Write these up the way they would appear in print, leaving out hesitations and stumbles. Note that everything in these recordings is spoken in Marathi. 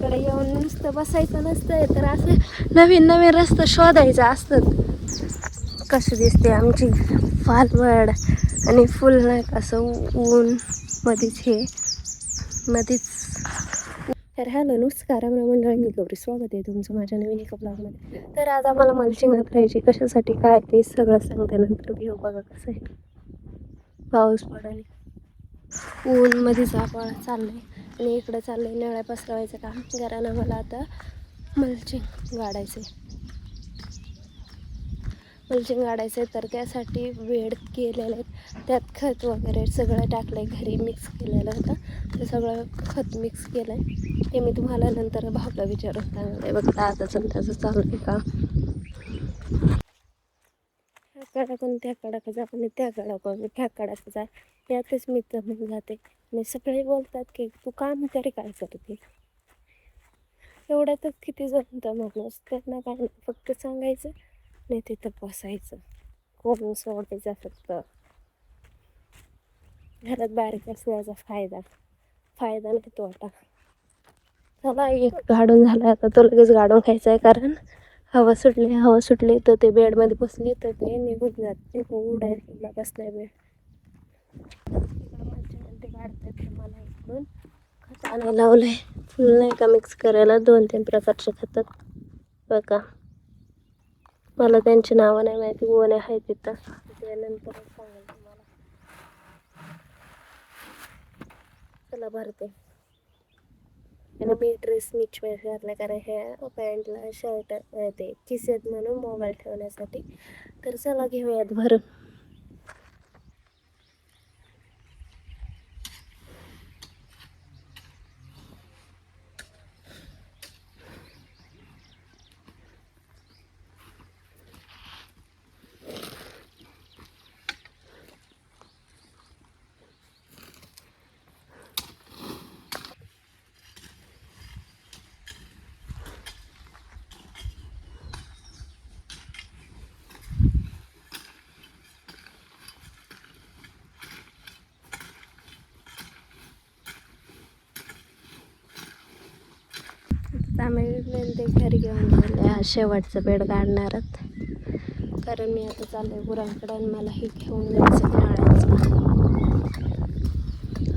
इकडे येऊन नुसतं बसायचं नसतंय तर असं नवीन नवीन रस्ता शोधायचा असतात. कशी दिसते आमची फालवड आणि फुल नाही असं ऊन मध्येच हे मध्येच. तर हॅलो नमस्कार मंडळी, मी गौरी, स्वागत आहे तुमचं माझ्या नवीन एका ब्लॉगमध्ये. तर आज आम्हाला मल्चिंग करायची, कशासाठी काय ते सगळं सांगते नंतर. घेऊ बघा कसं आहे, पाऊस पडायला, ऊन मध्येच आभाळ चाललंय आणि इकडं चाललंय नळ्या पसरवायचं काम. घरानं मला आता मल्चिंग गाडायचं तर त्यासाठी बेड केलेलं आहे, त्यात खत वगैरे सगळं टाकलं आहे, घरी मिक्स केलेलं होतं. ते सगळं खत मिक्स केलं आहे, ते मी तुम्हाला नंतर भावला विचारून सांगणार आहे. बघा दादाचं त्याचं चालू आहे का, ह्या कडाकून त्या कडाक आणि त्या कडाकून ह्या कडाक जा, यातच मी जमून जाते. आणि सगळे बोलतात की तू काम तरी काय करते, एवढ्यातच किती जमतं माणूस. त्यांना काय नाही, फक्त सांगायचं नाही तिथं बसायचं, कोण सोडायचा. फक्त घरात बारीक असल्याचा फायदा नाही तोटा. चला एक गाडून झाला, आता तो लगेच गाडून खायचा आहे, कारण हवा सुटली तर ते बेडमध्ये बसली तर ते निघून जाते. उडायला बसलाय बेड, ते काढतात. मला इकडून खत आणायला लावलंय, फुल नाही का मिक्स करायला 2-3 प्रकारचे खतात. बघा मला त्यांची नावं नाही माहिती, कोण आहे तिथं, ते नंतर सांगेल तुम्हाला. चला भरते. आणि मी ड्रेस नीट घातला, कारण ह्या पॅन्टला शर्ट ते किस आहेत म्हणून मोबाईल ठेवण्यासाठी. तर चला घेऊयात भरून. आम्ही ते घरी घेऊन गेले, हा शेवटचा बेड काढणार आहोत. कारण मी आता चाललोय गुरांकडे आणि मला हे घेऊन जायचं नाळ्याचं.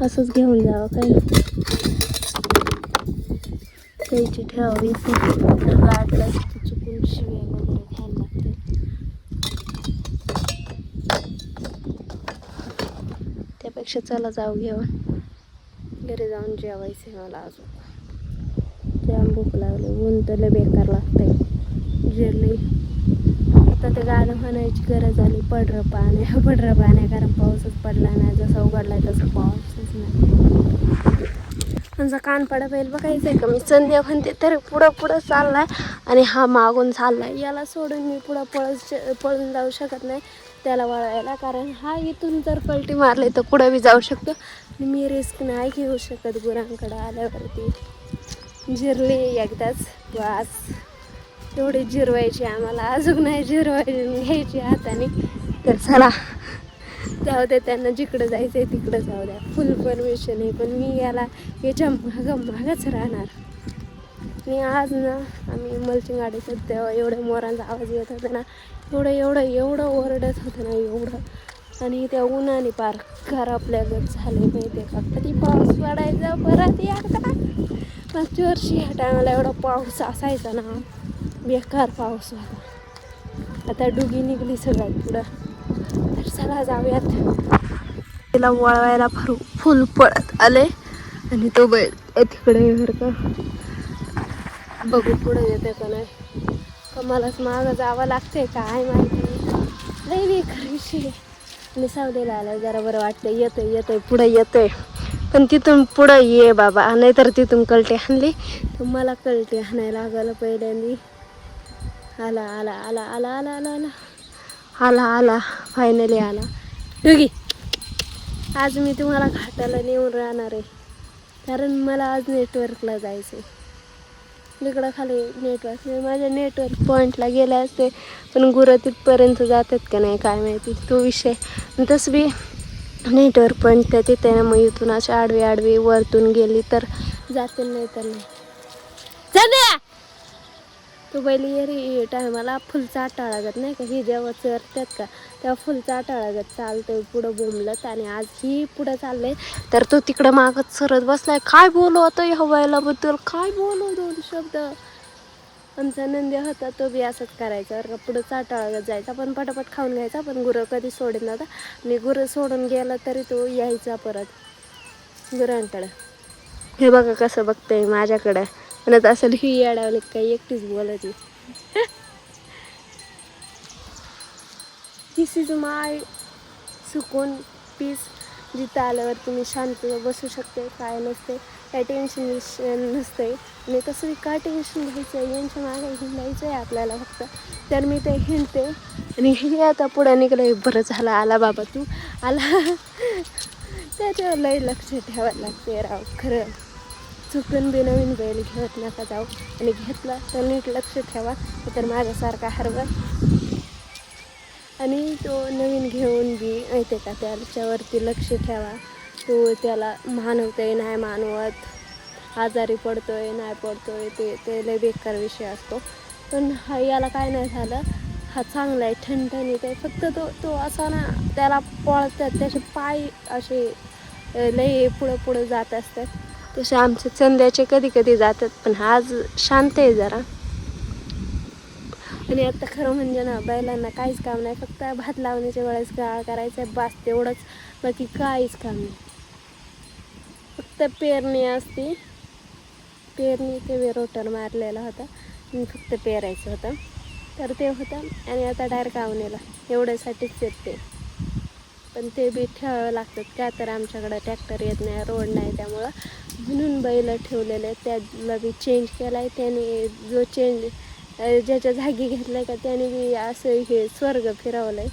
असंच घेऊन जावं काय, त्याची ठेवावी काढलं चुकून शिवे वगैरे घ्यायला लागते. त्यापेक्षा चला जाऊ घेऊन, घरी जाऊन जेवायचं मला. अजून जाम भूक लागली, ऊन तर लय बेकार लागतंय, जिरली. आता ते गाणं म्हणायची गरज आली, पडरं पाण्या, कारण पाऊसच पडला नाही. जसा उघडलाय तसं पाऊसच नाही. त्यांचा कान पडा पाहिजे बघायचं आहे का, मी संध्या म्हणते तर पुढं चाललाय आणि हा मागून चाललाय. याला सोडून मी पुढं पळून जाऊ शकत नाही त्याला वळायला, कारण हा इथून जर पलटी मारले तर पुढं बी जाऊ शकतो. मी रिस्क नाही घेऊ शकत. गुरांकडे आल्यावरती जिरली एकदाच वास, एवढी जिरवायची आम्हाला, अजून नाही जिरवायची, घ्यायची हाताने. तर चला जाऊ द्या, त्यांना जिकडं जायचं आहे तिकडं जाऊ द्या, फुल परमिशन आहे. पण मी याला याच्या मागच राहणार. आणि आज ना आम्ही मल्चिंग गाडीचं तेव्हा एवढ्या मोरांचा आवाज येत होता ना, एवढं ओरडत होतं ना, एवढं. आणि त्या उन्हाने पार आपल्यागत झाले माहिती आहे का. कधी पाऊस पडायचा परत एकदा. मागच्या वर्षी ह्या टायमाला एवढा पाऊस असायचा ना, बेकार पाऊस होता. आता डुगी निघली सगळ्यात पुढं. तर चला जाऊयात. तिला वळवायला फुल पळत आले आणि तो बैल तिकडे घर का बघू पुढे येते का नाही, का मलाच मागं जावं लागते काय माहिती. लई बेकार विषय. आणि सावलीला आलं जरा बरं वाटतं, येतोय पुढं येतोय. पण तिथून पुढं ये बाबा, नाहीतर तिथून कलटी हाणली तर मला कलटी हाणायला लागलं पहिल्यांदी. आला फायनली आला. डुगी, आज मी तुम्हाला घाटाला नेऊन राहणार आहे, कारण मला आज नेटवर्कला जायचं आहे. इकडं खाली नेटवर्क, माझ्या नेटवर्क पॉईंटला गेले असते, पण गुरं तिथपर्यंत जातात का नाही काय माहिती, तो विषय. तसं बी नेटवर्क पॉईंट त्या तिथे ना, मग इथून अशी आडवी वरतून गेली तर जातील, नाही तर नाही. चल तो बैल येरी टायमाला फुल चाटा लागत नाही का, ही जेव्हा चरतात का तेव्हा फुल चाटा लागत चालतंय पुढं बोंबलत. आणि आज ही पुढं चाललंय तर तो तिकडं मागत सरत बसलाय. काय बोलवतं ह्या बैलाबद्दल, काय बोलव 2 शब्द. आमचा नंद्या होता तो बी असंच करायचा, पुढं चाटा लागत जायचा, पण पटापट खाऊन घ्यायचा. पण गुरं कधी सोडत नव्हता आणि गुरं सोडून गेला तरी तो यायचा परत गुरांकडं. हे बघा कसं बघतंय माझ्याकडं, म्हणत असेल ही येडावली काही एकटीच बोलायची. दिस इज माय सुकून पीस. जिथं आल्यावर तुम्ही शांत बसू शकते, काय नसते, काय टेन्शन नसते. आणि तसं काय टेन्शन घ्यायचं आहे, यांच्या मागे हिंडायचं आहे आपल्याला फक्त. तर मी ते हिंडते आणि हे आता पुढे निघलं. बरं झालं आला बाबा तू आला. त्याच्यावर लई लक्ष ठेवायला लागते राव खरं. चुकून बी नवीन बैल घेत नका जाऊ, आणि घेतला तर नीट लक्ष ठेवा, तर माझ्यासारखा हरवा. आणि तो नवीन घेऊन बी माहिती का त्याच्यावरती लक्ष ठेवा. तो त्याला मानवतोय नाही मानवत, आजारी पडतोय नाही पडतोय, ते लय बेकार विषय असतो. पण हा याला काय नाही झालं, हा चांगला आहे, ठणठणीत आहे. फक्त तो असा ना त्याला पळतात, त्याचे पाय असे लय पुढं जात असतात. तसे आमचे चंद्याचे कधी कधी जातात, पण आज शांत आहे जरा. आणि आता खरं म्हणजे ना बैलांना काहीच काम नाही, फक्त भात लावण्याच्या वेळेस गाळ करायचं आहे बास, तेवढंच. बाकी काहीच काम नाही, फक्त पेरणी असते. पेरणी ते रोटर मारलेला होता आणि फक्त पेरायचं होतं, तर ते होतं. आणि आता डायरेक्ट आवणीला एवढ्यासाठीच येते. पण ते बी ठेवावं लागतात का, तर आमच्याकडं ट्रॅक्टर येत नाही, रोड नाही, त्यामुळं म्हणून बैल ठेवलेले. त्याला बी चेंज केला आहे त्याने. जो चेंज ज्याच्या जागी घेतला आहे का त्याने बी असं हे स्वर्ग फिरवलं आहे.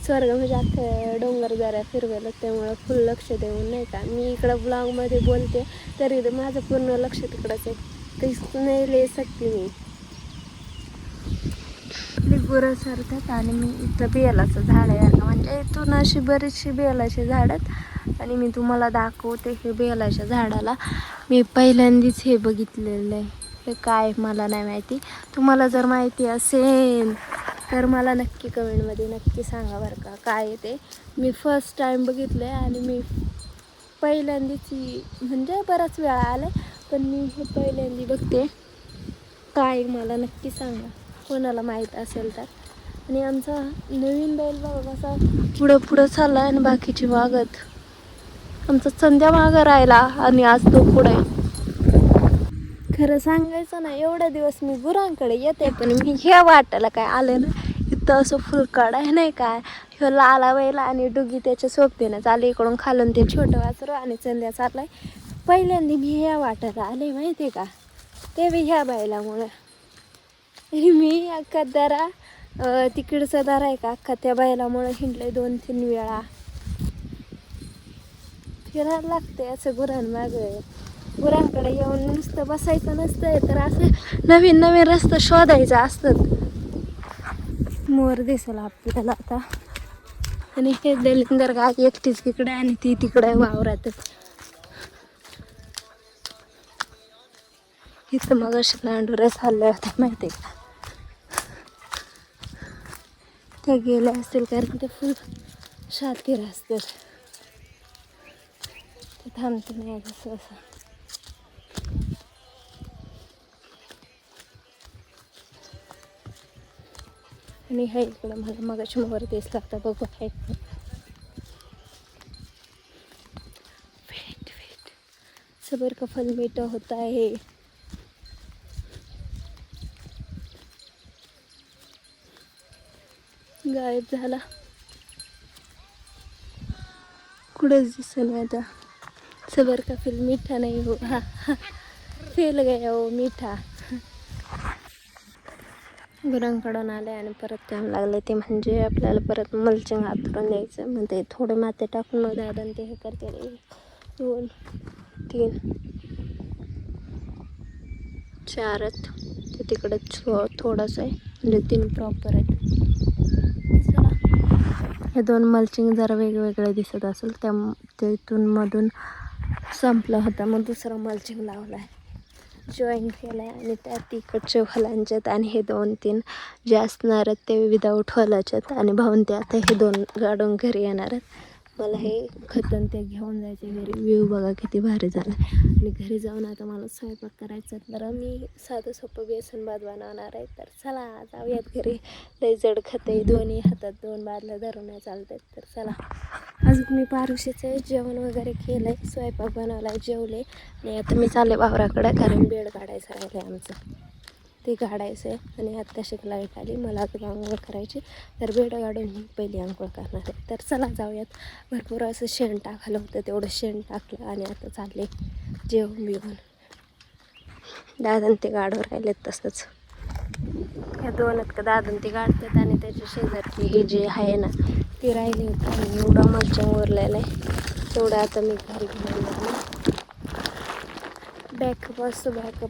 स्वर्ग म्हणजे अख्खं डोंगर जरा फिरवलं, त्यामुळं फुल लक्ष देऊन नाही का. मी इकडं ब्लॉगमध्ये बोलते तरी माझं पूर्ण लक्ष तिकडंच आहे, काहीच नाही लय सकते मी गुरं सरतात. आणि मी इथं बेलाचं झाड आहे ना, म्हणजे इथून अशी बरीचशी बेलाची झाड आहेत. आणि मी तुम्हाला दाखवते हे बेलाच्या झाडाला मी पहिल्यांदाच हे बघितलेलं आहे. हे काय मला नाही माहिती, तुम्हाला जर माहिती असेल तर मला नक्की कमेंटमध्ये नक्की सांगा बरं का काय आहे ते. मी फर्स्ट टाईम बघितलं आहे आणि मी पहिल्यांदाच, म्हणजे बराच वेळा आलं पण मी हे पहिल्यांदा बघते. काय मला नक्की सांगा कोणाला माहीत असेल तर. आणि आमचा नवीन बैल बघा कसा पुढं चालला आहे आणि बाकीची वागत. आमचा संध्या मागं राहिला आणि आज तो पुढे. खरं सांगायचं ना एवढा दिवस मी गुरांकडे येते, पण मी ह्या वाटायला काय आले ना, इथं असं फुलकाड आहे नाही काय, ह्यो लाला बैला आणि डुगी त्याच्या सोबतीनं चालू इकडून खालून ते छोटं वासरू आणि चंद्या चाललाय. पहिल्यांदा मी ह्या वाटायला आले माहिती का, ते बी ह्या बैलामुळं. मी अख्खा दरा तिकडचा दरा आहे का अख्खा त्या बैलामुळं हिंडले 2-3 वेळा. फिरायला लागते असं गुरांमागं. गुरांकडे येऊन नुसतं बसायचं नसतंय, तर असं नवीन नवीन रस्ता शोधायचा असतात. मोर दिसेल आपल्याला आता. आणि हे दलिंदर गाय एकटीच तिकडे आणि ती तिकडे वावरात. इथं मग अशी लांडुऱ्या चालल्या होत्या माहिती आहे का, त्या गेल्या असतील कारण ते फुल शातीर असतात, ते थांबते नाही कसं असं. आणि हा इकडं मला मगाशी मोर दिसला आता, बघू आहे वेट सबर का फल मीठा होता है. गायब झाला, कुठंच दिसत नाही आता. सबर का फल मीठा नाही हो, हा फेल गया हो मीठा. गुरांकडून आले आणि परत काम लागले ते म्हणजे आपल्याला परत मल्चिंग हातरून द्यायचं. मग ते थोडे माते टाकून मग दादा ते हे करते. 1 2 3 4 ते तिकडं थोडंसं आहे म्हणजे 3 प्रॉपर आहेत. चला हे 2 मल्चिंग जरा वेगवेगळे दिसत असेल त्या तिथून मधून संपला होता, मग दुसरा मल्चिंग लावला आहे. जॉईन केलं आहे आणि त्यात तिकडचे फलांच्यात आणि हे 2-3 जे असणार आहेत ते विदाऊट फलाच्यात आणि भाऊन ते आता हे 2 गाडून घरी येणार आहेत. मला हे खतन ते घेऊन जायचे घरी. व्ह्यू बघा किती भारी झाला आणि घरी जाऊन आता मला स्वयंपाक करायचा. तर मी साधं सोपं बेसन भात बनवणार आहे. तर चला जाऊयात घरी. लई जड खते, दोन्ही हातात 2 बादल्या धरून नाही चालत. तर चला. अजून मी पारुशीचं जेवण वगैरे केलं आहे, स्वयंपाक बनवला, जेवले आणि आता मी चालले वावराकडे कारण बेड काढायचं राहिलं आहे आमचं. ते काढायचं आहे आणि आत कशी लाईट आली मला आता आंघोळ करायची. तर बेड काढून पहिली आंघोळ करणार आहे. तर चला जाऊयात. भरपूर असं शेण टाकलं होतं, तेवढं शेण टाकलं आणि आता चालले जेवण बिवून. दादन ते गाडवर राहिलेत तसंच. ह्या 2 का दादन ते गाडतात आणि त्याच्या शेजारची ही जी आहे ना ती राहिली होती आणि एवढा मज्जा उरलेला आहे तेवढं आता मी घरी घेऊन जाणार. बॅकअप असतो, बॅकअप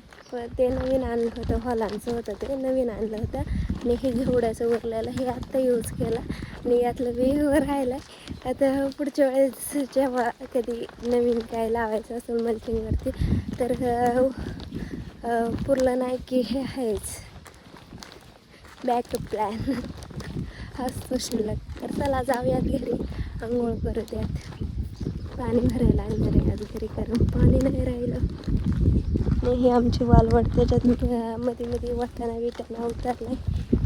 ते नवीन आणलं होतं, हॉलांचं होतं, ते नवीन आणलं होतं आणि हे घेवड्याचं उरलेलं हे आत्ता यूज केला आणि यातलं वेगळं राहिलं. आता पुढच्या वेळेस जेव्हा कधी नवीन काय लावायचं असेल मल्चिंगवरती तर पुरलं नाही की हे आहेच बॅकअप प्लॅन असतो शिल्लक. तर चला जाऊयात घरी, आंघोळ करूयात. पाणी भरायला लागणार आहे आज घरी कारण पाणी नाही राहिलं. आणि ही आमची वालवड, त्याच्यात मध्ये मध्ये वाटाणा उतरला आहे.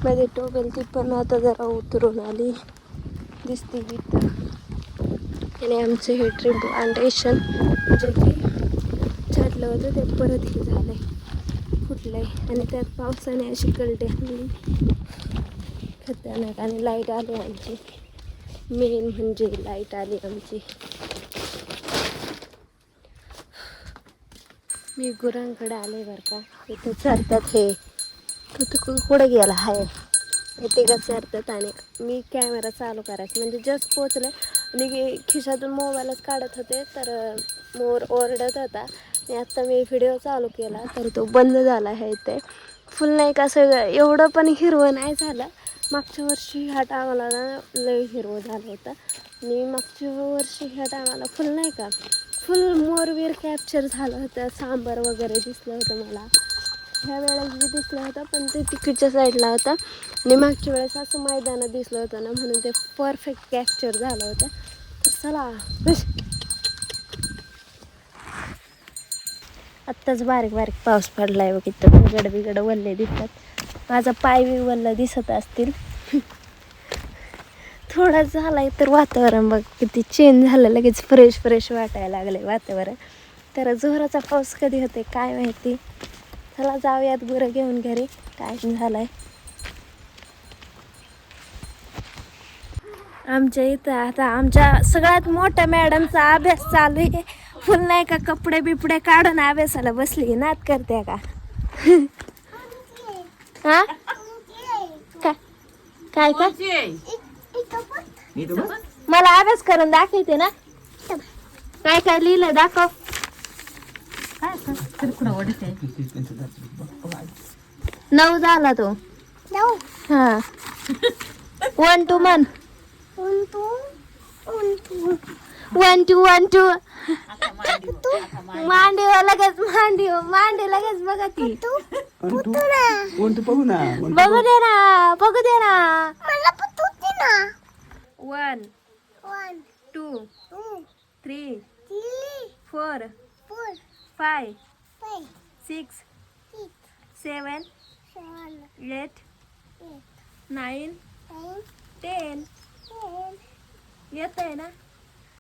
मध्ये टोबेल ती पण आता जरा उतरून आली दिसते इथं. आणि आमचं हे ट्रिप प्लांटेशन जे की छाटलं होतं ते परत हे झालं आहे, फुटलं आहे आणि त्यात पावसाने अशी कलटी आणली खतरनाक. आणि लाईट आली आमची, मेन म्हणजे लाईट आली आमची. मी गुरांकडे आले बरं का. इथं चरतात हे, तू कुठं गेला आहे ते का चरतात आणि मी कॅमेरा चालू करायचं म्हणजे जस्ट पोचले आणि खिशातून मोबाईलच काढत होते तर मोर ओरडत होता आणि आत्ता मी व्हिडिओ चालू केला तर तो बंद झाला आहे. ते फुल नाही का सगळं एवढं पण हिरवं नाही झालं. मागच्या वर्षी ह्या टायमाला ना लई हिरवं झालं होतं आणि मागच्या वर्षी ह्या टायमाला फुल नाही का फुल मोरवीर कॅप्चर झालं होतं. सांबार वगैरे दिसलं होतं मला ह्या वेळेस बी दिसलं होतं पण ते तिकडच्या साईडला होतं आणि मागच्या वेळेस असं मैदानात दिसलं होतं ना म्हणून ते परफेक्ट कॅप्चर झालं होतं. तर चला आत्ताच बारीक बारीक पाऊस पडला आहे बघ. इथं बिगड बिगड वल्ले दिसतात. माझा पाय बी वल्ला दिसत असतील. थोडा झालाय तर वातावरण बघ किती चेंज झालं, लगेच फ्रेश फ्रेश वाटायला लागले वातावरण. तर जोराचा पाऊस कधी होते काय माहिती. चला जाऊयात गुरं घेऊन घरी, टाईम झालाय. आमच्या इथं आता आमच्या सगळ्यात मोठ्या मॅडमचा अभ्यास चालू आहे. फुल नाही का कपडे बिपडे काढून अभ्यासाला बसली, नाद करते का हा काय काय मला अभ्यास करून दाखवते ना. काय काय लिहिलं दाखव. 9 झाला तो. हा 1 2 म्हण. 1 2 1 2 मांडी लगेच मांडी लगेच बघा ती बघू दे ना 1 2 3 4 5 6 7 8 9 10 येत आहे ना.